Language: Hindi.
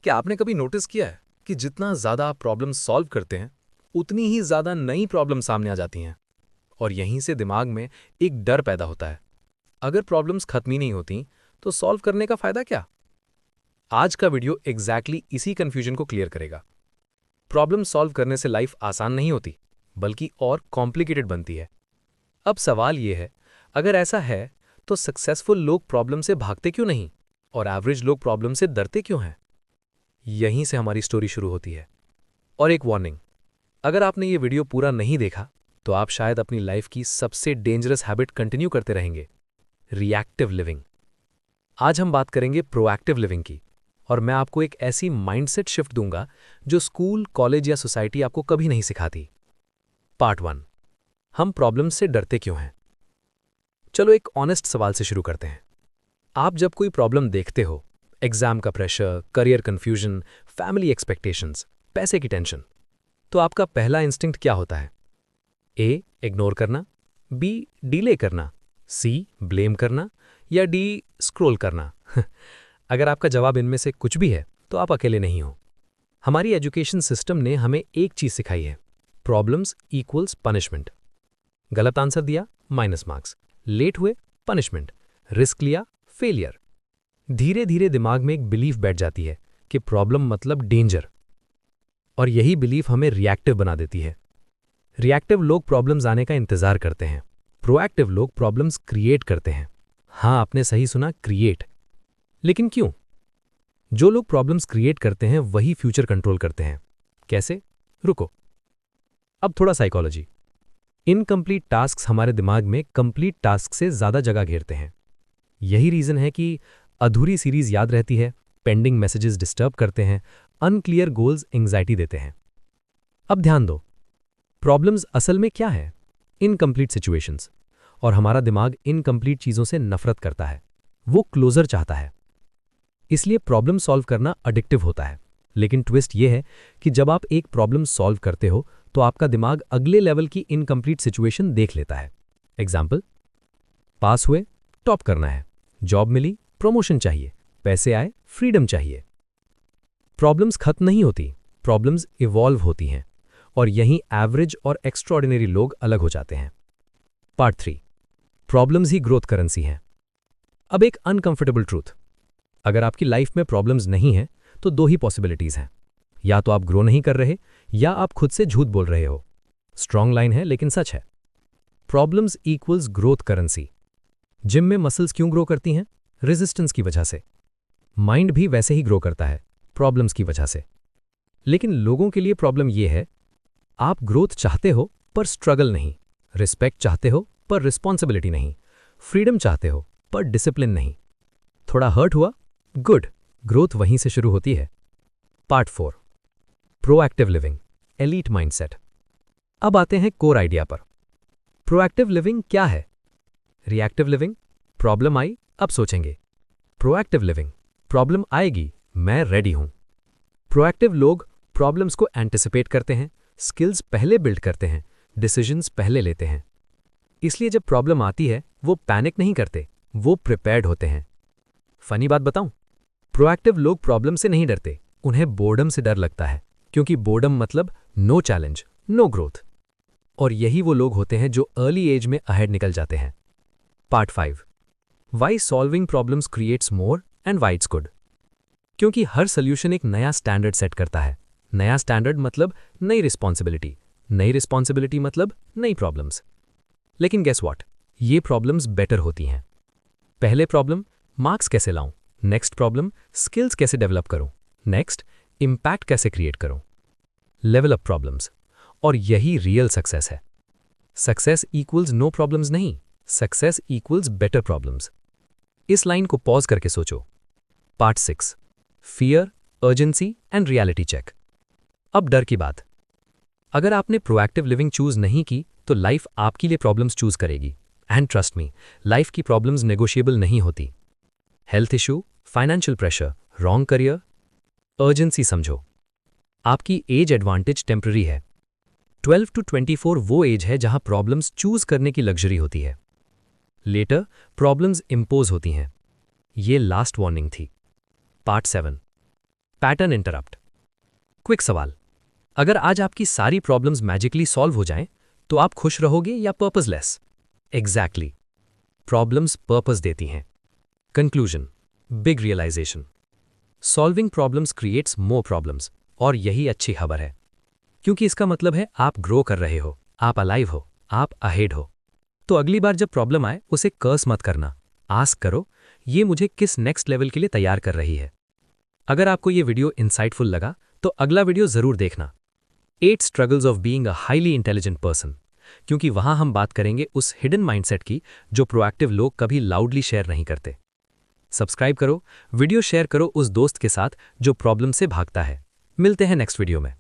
क्या आपने कभी नोटिस किया है कि जितना ज़्यादा आप प्रॉब्लम सॉल्व करते हैं, उतनी ही ज़्यादा नई प्रॉब्लम सामने आ जाती हैं और यहीं से दिमाग में एक डर पैदा होता है। अगर प्रॉब्लम्स खत्म ही नहीं होती, तो सॉल्व करने का फ़ायदा क्या? आज का वीडियो एग्जैक्टली इसी कन्फ्यूजन को क्लियर करेगा। प्रॉब्लम सॉल्व करने से लाइफ आसान नहीं होती, बल्कि और कॉम्प्लिकेटेड बनती है। अब सवाल ये है, अगर ऐसा है, तो सक्सेसफुल लोग प्रॉब्लम से भागते क्यों नहीं और एवरेज लोग प्रॉब्लम से डरते क्यों हैं? यहीं से हमारी स्टोरी शुरू होती है। और एक वार्निंग, अगर आपने ये वीडियो पूरा नहीं देखा तो आप शायद अपनी लाइफ की सबसे डेंजरस हैबिट कंटिन्यू करते रहेंगे, रिएक्टिव लिविंग। आज हम बात करेंगे प्रोएक्टिव लिविंग की, और मैं आपको एक ऐसी माइंडसेट शिफ्ट दूंगा जो स्कूल, कॉलेज या सोसाइटी आपको कभी नहीं सिखाती। पार्ट 1, हम प्रॉब्लम्स से डरते क्यों हैं। चलो एक ऑनेस्ट सवाल से शुरू करते हैं। आप जब कोई प्रॉब्लम देखते हो, एग्जाम का pressure, career confusion, family expectations, पैसे की टेंशन, तो आपका पहला इंस्टिंक्ट क्या होता है? ए, इग्नोर करना, बी, डिले करना, सी, ब्लेम करना, या डी, स्क्रॉल करना। अगर आपका जवाब इनमें से कुछ भी है, तो आप अकेले नहीं हो। हमारी एजुकेशन सिस्टम ने हमें एक चीज सिखाई है, प्रॉब्लम्स इक्वल्स पनिशमेंट। गलत आंसर दिया, माइनस मार्क्स, लेट हुए, पनिशमेंट, रिस्क लिया, फेलियर। धीरे धीरे दिमाग में एक बिलीफ बैठ जाती है कि प्रॉब्लम मतलब डेंजर, और यही बिलीफ हमें रिएक्टिव बना देती है। रिएक्टिव लोग प्रॉब्लम्स आने का इंतजार करते हैं, प्रोएक्टिव लोग प्रॉब्लम्स क्रिएट करते हैं। हाँ, आपने सही सुना, क्रिएट। लेकिन क्यों? जो लोग प्रॉब्लम्स क्रिएट करते हैं वही फ्यूचर कंट्रोल करते हैं। कैसे? रुको, अब थोड़ा साइकोलॉजी। इनकम्प्लीट टास्क्स हमारे दिमाग में कंप्लीट टास्क से ज्यादा जगह घेरते हैं। यही रीजन है कि अधूरी सीरीज याद रहती है, पेंडिंग मैसेजेस डिस्टर्ब करते हैं, अनक्लियर गोल्स एंग्जाइटी देते हैं। अब ध्यान दो, प्रॉब्लम्स असल में क्या है? Incomplete situations. और हमारा दिमाग इनकम्प्लीट चीजों से नफरत करता है, वो क्लोजर चाहता है। इसलिए प्रॉब्लम सॉल्व करना एडिक्टिव होता है। लेकिन ट्विस्ट ये है कि जब आप एक प्रॉब्लम सॉल्व करते हो, तो आपका दिमाग अगले लेवल की इनकम्प्लीट सिचुएशन देख लेता है। एग्जाम्पल, पास हुए, टॉप करना है, जॉब मिली, प्रमोशन चाहिए, पैसे आए, फ्रीडम चाहिए। प्रॉब्लम्स खत्म नहीं होती, प्रॉब्लम्स इवॉल्व होती हैं, और यहीं एवरेज और एक्स्ट्रॉर्डिनरी लोग अलग हो जाते हैं। पार्ट 3, प्रॉब्लम्स ही ग्रोथ करेंसी हैं। अब एक अनकंफर्टेबल ट्रूथ, अगर आपकी लाइफ में प्रॉब्लम्स नहीं हैं, तो दो ही पॉसिबिलिटीज हैं, या तो आप ग्रो नहीं कर रहे, या आप खुद से झूठ बोल रहे हो। स्ट्रॉन्ग लाइन है, लेकिन सच है। Problems equals growth currency. Gym में मसल्स क्यों ग्रो करती हैं? रेजिस्टेंस की वजह से। माइंड भी वैसे ही ग्रो करता है, प्रॉब्लम्स की वजह से। लेकिन लोगों के लिए प्रॉब्लम यह है, आप ग्रोथ चाहते हो पर स्ट्रगल नहीं, रिस्पेक्ट चाहते हो पर रिस्पॉन्सिबिलिटी नहीं, फ्रीडम चाहते हो पर डिसिप्लिन नहीं। थोड़ा हर्ट हुआ, गुड, ग्रोथ वहीं से शुरू होती है। Part 4, proactive living, elite mindset. अब आते हैं कोर आइडिया पर। प्रोएक्टिव लिविंग क्या है? रिएक्टिव लिविंग, प्रॉब्लम आई, अब सोचेंगे। प्रोएक्टिव लिविंग, प्रॉब्लम आएगी, मैं रेडी हूं। प्रोएक्टिव लोग प्रॉब्लम्स को एंटिसिपेट करते हैं, स्किल्स पहले बिल्ड करते हैं, डिसीजंस पहले लेते हैं। इसलिए जब प्रॉब्लम आती है, वो पैनिक नहीं करते, वो प्रिपेयर्ड होते हैं। फनी बात बताऊं, प्रोएक्टिव लोग प्रॉब्लम से नहीं डरते, उन्हें बोर्डम से डर लगता है, क्योंकि बोर्डम मतलब नो चैलेंज, नो ग्रोथ। और यही वो लोग होते हैं जो अर्ली एज में अहेड निकल जाते हैं। Part 5, why solving problems creates more and why it's good. क्योंकि हर सोल्यूशन एक नया स्टैंडर्ड सेट करता है। नया स्टैंडर्ड मतलब नई रिस्पॉन्सिबिलिटी, नई रिस्पॉन्सिबिलिटी मतलब नई प्रॉब्लम्स। लेकिन गेस व्हाट, ये प्रॉब्लम्स बेटर होती हैं। पहले प्रॉब्लम, मार्क्स कैसे लाऊं, नेक्स्ट प्रॉब्लम, स्किल्स कैसे डेवलप करूं, नेक्स्ट, इंपैक्ट कैसे क्रिएट करूं। लेवल अप प्रॉब्लम्स, और यही रियल सक्सेस है। सक्सेस इक्वल्स नो प्रॉब्लम्स नहीं, सक्सेस इक्वल्स बेटर प्रॉब्लम्स। इस लाइन को पॉज करके सोचो। Part 6, fear, urgency and reality check. अब डर की बात, अगर आपने प्रोएक्टिव लिविंग चूज नहीं की, तो लाइफ आपके लिए प्रॉब्लम्स चूज करेगी। एंड ट्रस्ट मी, लाइफ की प्रॉब्लम्स नेगोशिएबल नहीं होती। Health issue, financial pressure, wrong career, urgency समझो। आपकी एज एडवांटेज टेम्पररी है। 12 to 24 वो एज है जहां प्रॉब्लम्स चूज करने की लग्जरी होती है। लेटर प्रॉब्लम्स इंपोज होती हैं। ये लास्ट वार्निंग थी। Part 7, pattern interrupt. क्विक सवाल, अगर आज आपकी सारी प्रॉब्लम्स मैजिकली सॉल्व हो जाएं, तो आप खुश रहोगे या पर्पसलेस? एग्जैक्टली, प्रॉब्लम्स पर्पस देती हैं। Conclusion, big realization, solving problems creates more problems, और यही अच्छी खबर है, क्योंकि इसका मतलब है आप ग्रो कर रहे हो, आप अलाइव हो, आप अहेड हो। तो अगली बार जब प्रॉब्लम आए उसे कर्स मत करना, आस्क करो, ये मुझे किस नेक्स्ट लेवल के लिए तैयार कर रही है। अगर आपको ये वीडियो इंसाइटफुल लगा तो अगला वीडियो जरूर देखना, 8 struggles of being a highly intelligent person, क्योंकि वहां हम बात करेंगे उस हिडन माइंडसेट की जो प्रोएक्टिव लोग कभी लाउडली शेयर नहीं करते। सब्सक्राइब करो, वीडियो शेयर करो उस दोस्त के साथ जो प्रॉब्लम से भागता है। मिलते हैं नेक्स्ट वीडियो में।